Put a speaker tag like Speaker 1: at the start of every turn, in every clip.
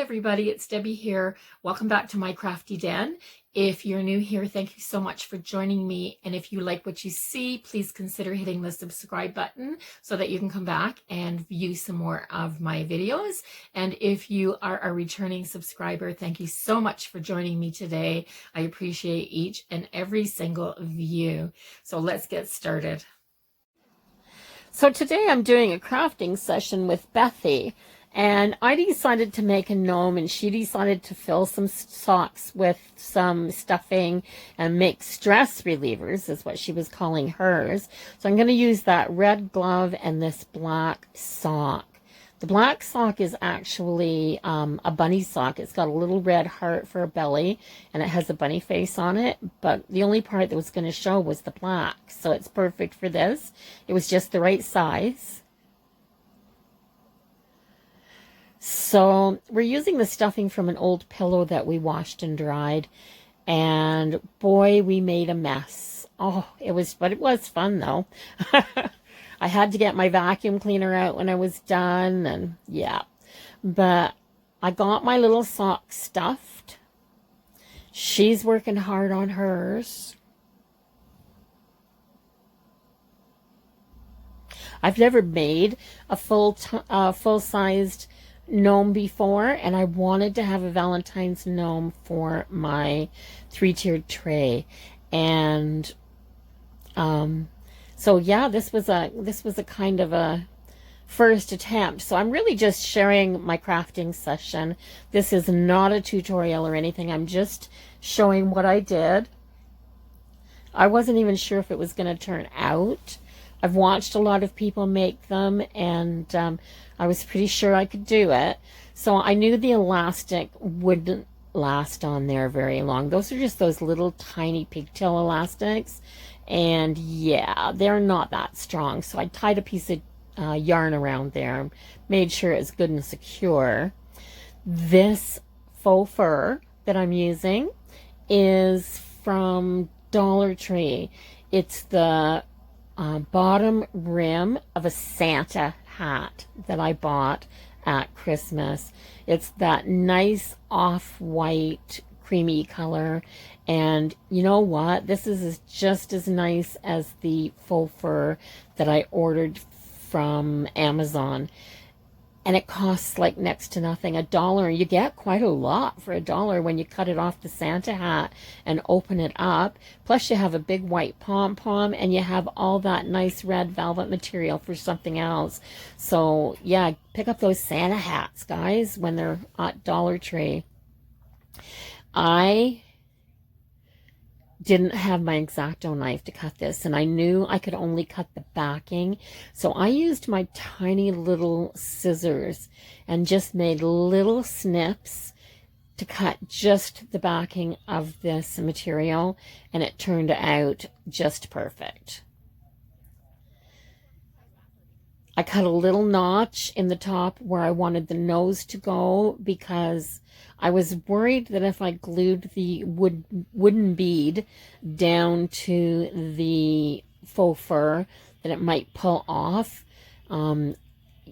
Speaker 1: everybody, it's Debbie here. Welcome back to my Crafty Den. If you're new here, thank you so much for joining me. And if you like what you see, please consider hitting the subscribe button so that you can come back and view some more of my videos. And if you are a returning subscriber, thank you so much for joining me today. I appreciate each and every single view. So let's get started. So today I'm doing a crafting session with Bethie. And I decided to make a gnome, and she decided to fill some socks with some stuffing and make stress relievers, is what she was calling hers. So I'm going to use that red glove and this black sock. The black sock is actually a bunny sock. It's got a little red heart for a belly, and it has a bunny face on it. But the only part that was going to show was the black. So it's perfect for this. It was just the right size. So we're using the stuffing from an old pillow that we washed and dried, and boy, we made a mess. Oh, but it was fun though. I had to get my vacuum cleaner out when I was done, and yeah, but I got my little sock stuffed. She's working hard on hers. I've never made a full-sized gnome before, and I wanted to have a Valentine's gnome for my 3-tiered tray, and so yeah, this was a kind of a first attempt. So I'm really just sharing my crafting session. This is not a tutorial or anything. I'm just showing what I did. I wasn't even sure if it was going to turn out. I've watched a lot of people make them, and I was pretty sure I could do it. So I knew the elastic wouldn't last on there very long. Those are just those little tiny pigtail elastics. And yeah, they're not that strong. So I tied a piece of yarn around there, made sure it's good and secure. This faux fur that I'm using is from Dollar Tree. It's the bottom rim of a Santa hat that I bought at Christmas. It's that nice off-white creamy color, and you know what, this is just as nice as the faux fur that I ordered from Amazon, and it costs like next to nothing, $1. You get quite a lot for $1 when you cut it off the Santa hat and open it up. Plus you have a big white pom-pom, and you have all that nice red velvet material for something else. So yeah, pick up those Santa hats, guys, when they're at Dollar Tree. I didn't have my X-Acto knife to cut this, and I knew I could only cut the backing, so I used my tiny little scissors and just made little snips to cut just the backing of this material, and it turned out just perfect. I cut a little notch in the top where I wanted the nose to go, because I was worried that if I glued the wooden bead down to the faux fur, that it might pull off.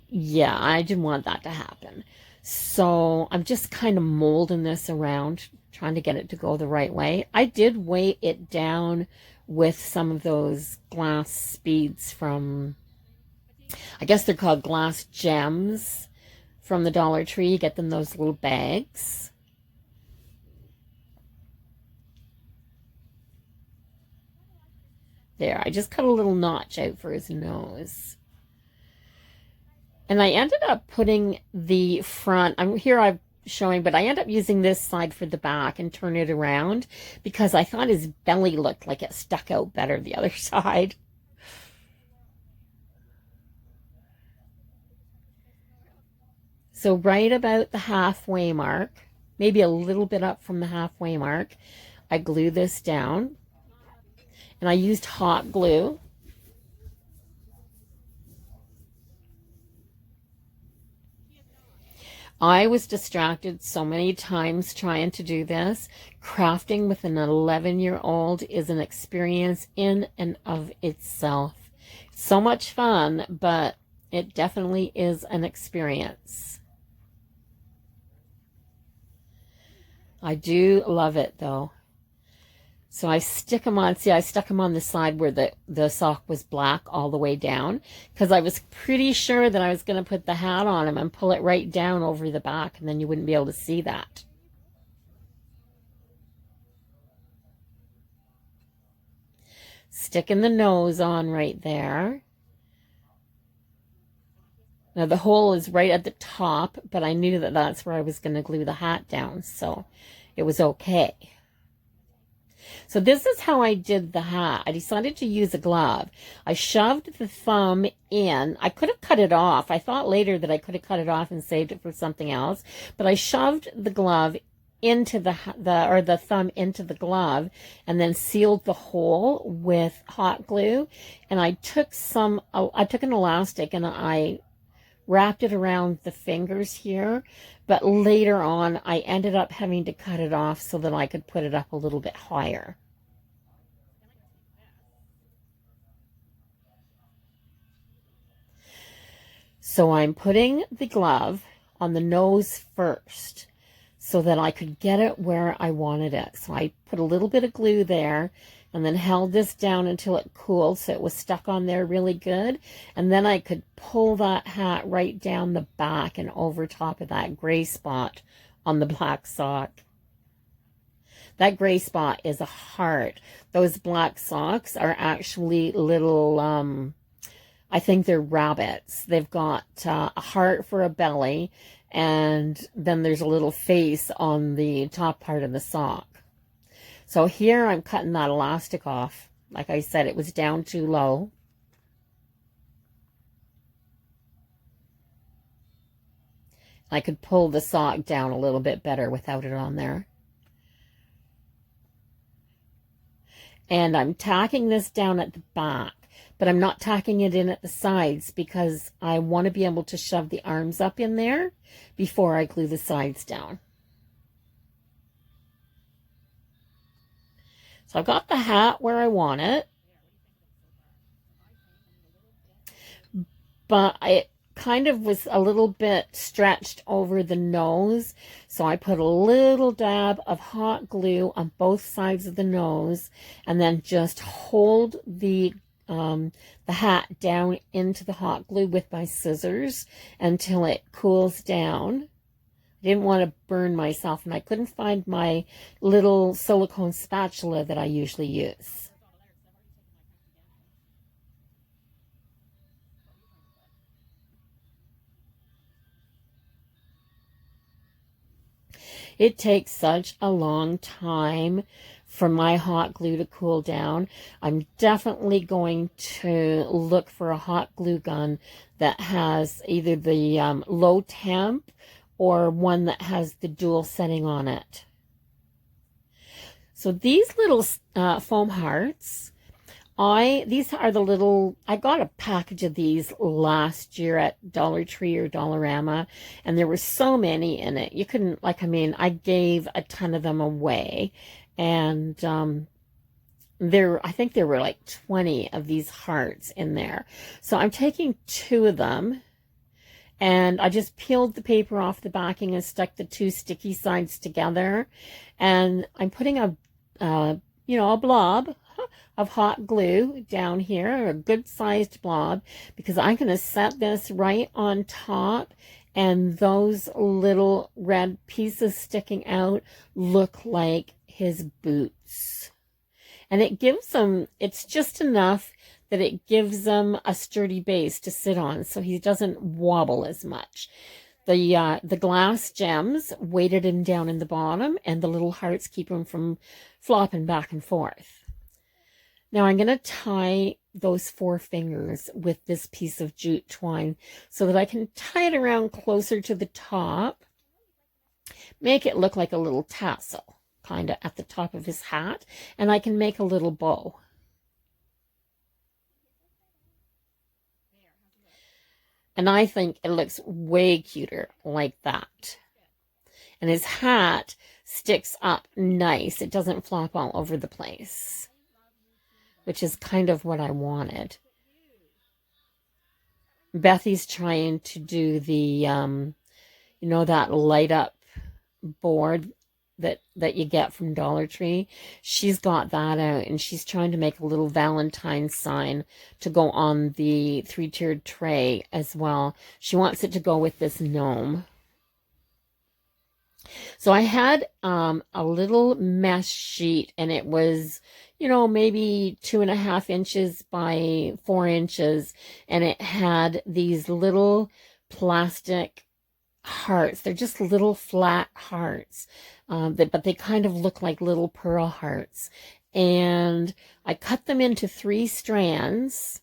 Speaker 1: Yeah, I didn't want that to happen. So I'm just kind of molding this around, trying to get it to go the right way. I did weight it down with some of those glass beads from, I guess they're called glass gems from the Dollar Tree. You get them those little bags. There, I just cut a little notch out for his nose. And I ended up putting the front, I'm showing, but I end up using this side for the back and turn it around because I thought his belly looked like it stuck out better the other side. So right about the halfway mark, maybe a little bit up from the halfway mark, I glue this down, and I used hot glue. I was distracted so many times trying to do this. Crafting with an 11-year-old is an experience in and of itself. It's so much fun, but it definitely is an experience. I do love it though. So I stick them on, see, I stuck them on the side where the sock was black all the way down because I was pretty sure that I was going to put the hat on him and pull it right down over the back and then you wouldn't be able to see that. Sticking the nose on right there. Now the hole is right at the top, but I knew that that's where I was going to glue the hat down, so it was okay. So this is how I did the hat. I decided to use a glove. I shoved the thumb in. I could have cut it off. I thought later that I could have cut it off and saved it for something else, but I shoved the glove into the thumb into the glove and then sealed the hole with hot glue. And I took an elastic and I wrapped it around the fingers here, but later on I ended up having to cut it off so that I could put it up a little bit higher. So I'm putting the glove on the nose first so that I could get it where I wanted it. So I put a little bit of glue there and then held this down until it cooled so it was stuck on there really good. And then I could pull that hat right down the back and over top of that gray spot on the black sock. That gray spot is a heart. Those black socks are actually little, I think they're rabbits. They've got a heart for a belly, and then there's a little face on the top part of the sock. So here I'm cutting that elastic off. Like I said, it was down too low. I could pull the sock down a little bit better without it on there. And I'm tacking this down at the back, but I'm not tacking it in at the sides because I want to be able to shove the arms up in there before I glue the sides down. So I've got the hat where I want it, but it kind of was a little bit stretched over the nose. So I put a little dab of hot glue on both sides of the nose and then just hold the hat down into the hot glue with my scissors until it cools down. I didn't want to burn myself, and I couldn't find my little silicone spatula that I usually use. It takes such a long time for my hot glue to cool down. I'm definitely going to look for a hot glue gun that has either the low temp or one that has the dual setting on it. So these little foam hearts, these are the little, I got a package of these last year at Dollar Tree or Dollarama, and there were so many in it. You couldn't, I gave a ton of them away, and I think there were like 20 of these hearts in there. So I'm taking 2 of them, and I just peeled the paper off the backing and stuck the 2 sticky sides together, and I'm putting a blob of hot glue down here, a good sized blob, because I'm going to set this right on top, and those little red pieces sticking out look like his boots. And it gives them, it's just enough that it gives them a sturdy base to sit on so he doesn't wobble as much. The glass gems weighted him down in the bottom, and the little hearts keep him from flopping back and forth. Now I'm going to tie those 4 fingers with this piece of jute twine so that I can tie it around closer to the top, make it look like a little tassel kind of at the top of his hat, and I can make a little bow. And I think it looks way cuter like that. And his hat sticks up nice. It doesn't flop all over the place, which is kind of what I wanted. Bethie's trying to do the, that light up board that you get from Dollar Tree. She's got that out, and she's trying to make a little Valentine sign to go on the 3-tiered tray as well. She wants it to go with this gnome. So I had a little mesh sheet, and it was, you know, maybe 2.5 inches by 4 inches, and it had these little plastic hearts. They're just little flat hearts, but they kind of look like little pearl hearts. And I cut them into 3 strands,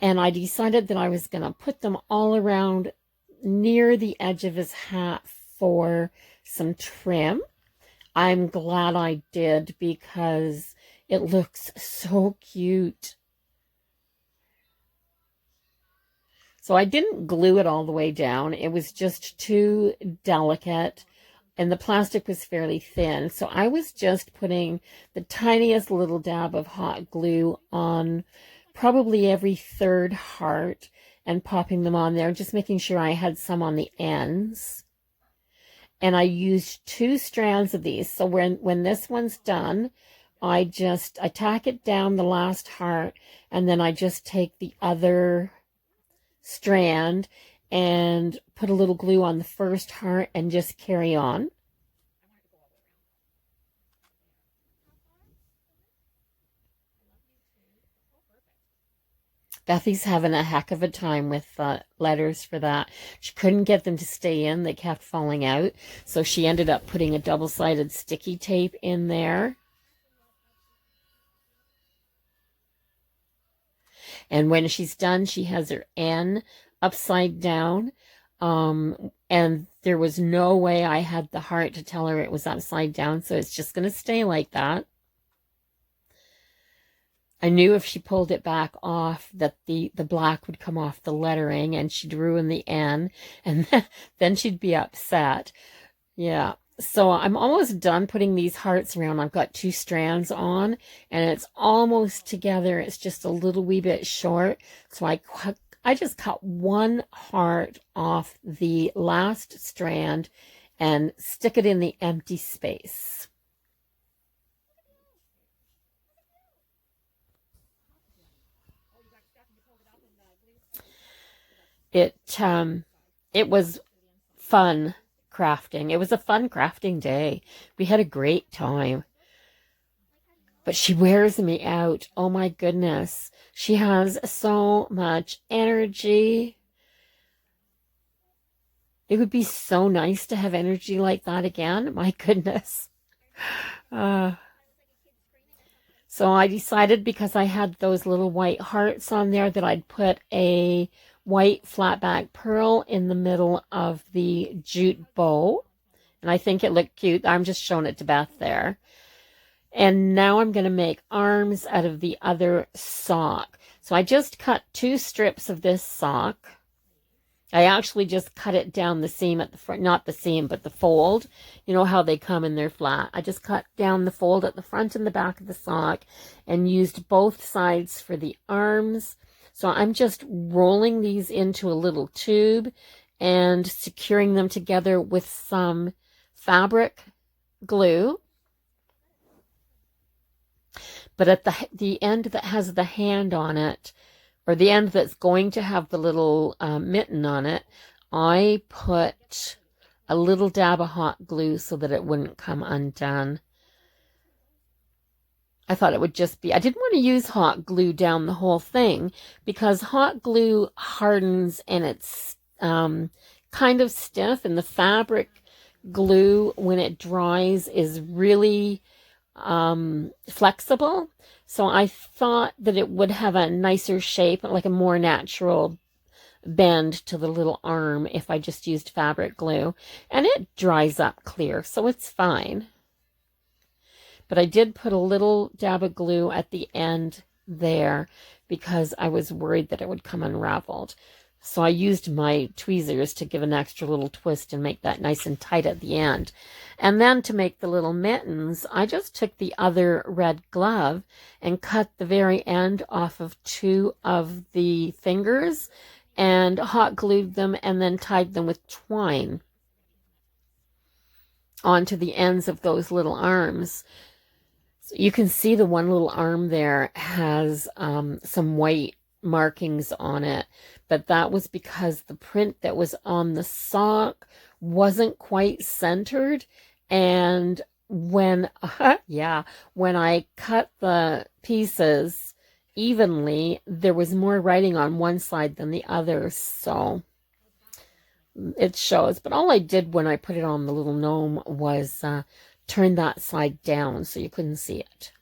Speaker 1: and I decided that I was going to put them all around near the edge of his hat for some trim. I'm glad I did, because it looks so cute. So I didn't glue it all the way down. It was just too delicate, and the plastic was fairly thin. So I was just putting the tiniest little dab of hot glue on probably every 3rd heart and popping them on there, just making sure I had some on the ends. And I used 2 strands of these. So when this one's done, I tack it down the last heart, and then I just take the other strand and put a little glue on the first heart and just carry on. Bethie's having a heck of a time with letters for that. She couldn't get them to stay in. They kept falling out. So she ended up putting a double-sided sticky tape in there. And when she's done, she has her N upside down. And there was no way I had the heart to tell her it was upside down. So it's just going to stay like that. I knew if she pulled it back off that the black would come off the lettering, and she'd ruin the N, and then she'd be upset. Yeah. So I'm almost done putting these hearts around. I've got 2 strands on, and it's almost together. It's just a little wee bit short. So I just cut 1 heart off the last strand and stick it in the empty space. It was fun crafting. It was a fun crafting day. We had a great time. But she wears me out. Oh my goodness. She has so much energy. It would be so nice to have energy like that again. My goodness. So I decided, because I had those little white hearts on there, that I'd put a white flat back pearl in the middle of the jute bow. And I think it looked cute. I'm just showing it to Beth there. And now I'm going to make arms out of the other sock. So I just cut 2 strips of this sock. I actually just cut it down the seam at the front, not the seam, but the fold. You know how they come and they're flat. I just cut down the fold at the front and the back of the sock and used both sides for the arms. So I'm just rolling these into a little tube and securing them together with some fabric glue. But at the end that has the hand on it, or the end that's going to have the little mitten on it, I put a little dab of hot glue so that it wouldn't come undone. I thought it would just be, I didn't want to use hot glue down the whole thing, because hot glue hardens and it's kind of stiff, and the fabric glue, when it dries, is really flexible. So I thought that it would have a nicer shape, like a more natural bend to the little arm, if I just used fabric glue. And it dries up clear, so it's fine. But I did put a little dab of glue at the end there, because I was worried that it would come unraveled. So I used my tweezers to give an extra little twist and make that nice and tight at the end. And then to make the little mittens, I just took the other red glove and cut the very end off of 2 of the fingers and hot glued them and then tied them with twine. onto the ends of those little arms. So you can see the one little arm there has some white markings on it, but that was because the print that was on the sock wasn't quite centered, and when when I cut the pieces evenly, there was more writing on one side than the other, so it shows. But all I did when I put it on the little gnome was turn that side down so you couldn't see it.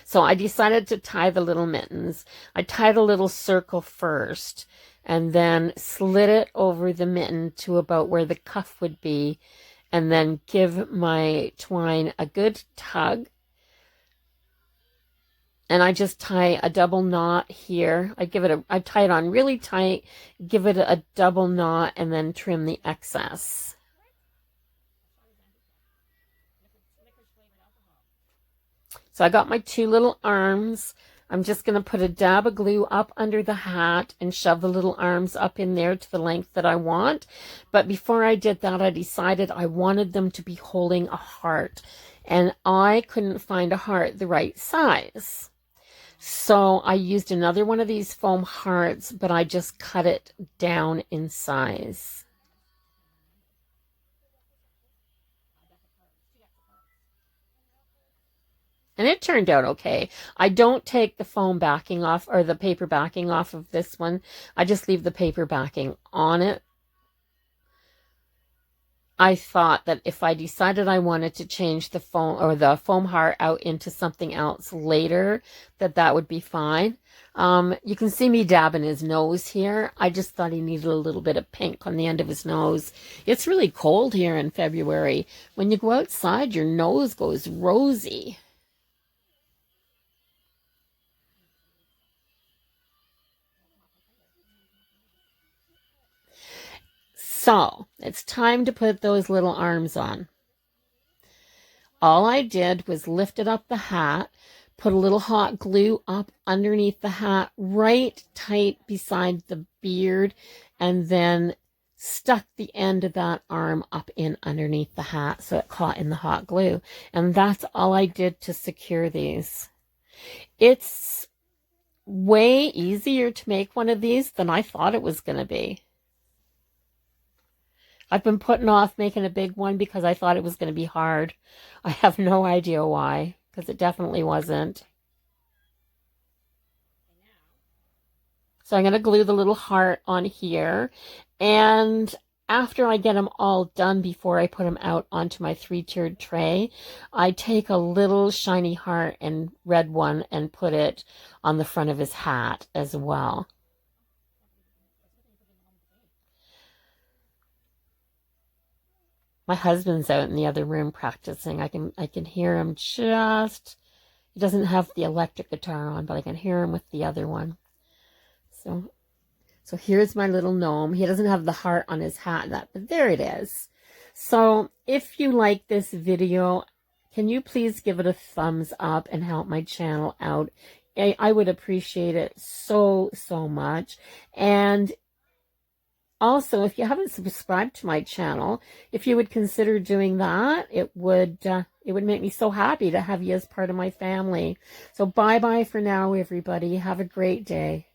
Speaker 1: So I decided to tie the little mittens. I tied a little circle first and then slid it over the mitten to about where the cuff would be, and then give my twine a good tug. And I just tie a double knot here. I tie it on really tight, give it a double knot, and then trim the excess. So I got my two little arms. I'm just going to put a dab of glue up under the hat and shove the little arms up in there to the length that I want. But before I did that, I decided I wanted them to be holding a heart. And I couldn't find a heart the right size. So I used another one of these foam hearts, but I just cut it down in size. And it turned out okay. I don't take the foam backing off or the paper backing off of this one. I just leave the paper backing on it. I thought that if I decided I wanted to change the foam or the foam heart out into something else later, that would be fine. You can see me dabbing his nose here. I just thought he needed a little bit of pink on the end of his nose. It's really cold here in February. When you go outside, your nose goes rosy. So it's time to put those little arms on. All I did was lifted up the hat, put a little hot glue up underneath the hat, right tight beside the beard, and then stuck the end of that arm up in underneath the hat so it caught in the hot glue. And that's all I did to secure these. It's way easier to make one of these than I thought it was going to be. I've been putting off making a big one because I thought it was going to be hard. I have no idea why, because it definitely wasn't. So I'm going to glue the little heart on here. And after I get them all done, before I put them out onto my 3-tiered tray, I take a little shiny heart and red one and put it on the front of his hat as well. My husband's out in the other room practicing. I can hear him just, he doesn't have the electric guitar on, but I can hear him with the other one. So here's my little gnome. He doesn't have the heart on his hat, but there it is. So if you like this video, can you please give it a thumbs up and help my channel out? I would appreciate it so much. And also, if you haven't subscribed to my channel, if you would consider doing that, it would make me so happy to have you as part of my family. So bye-bye for now, everybody. Have a great day.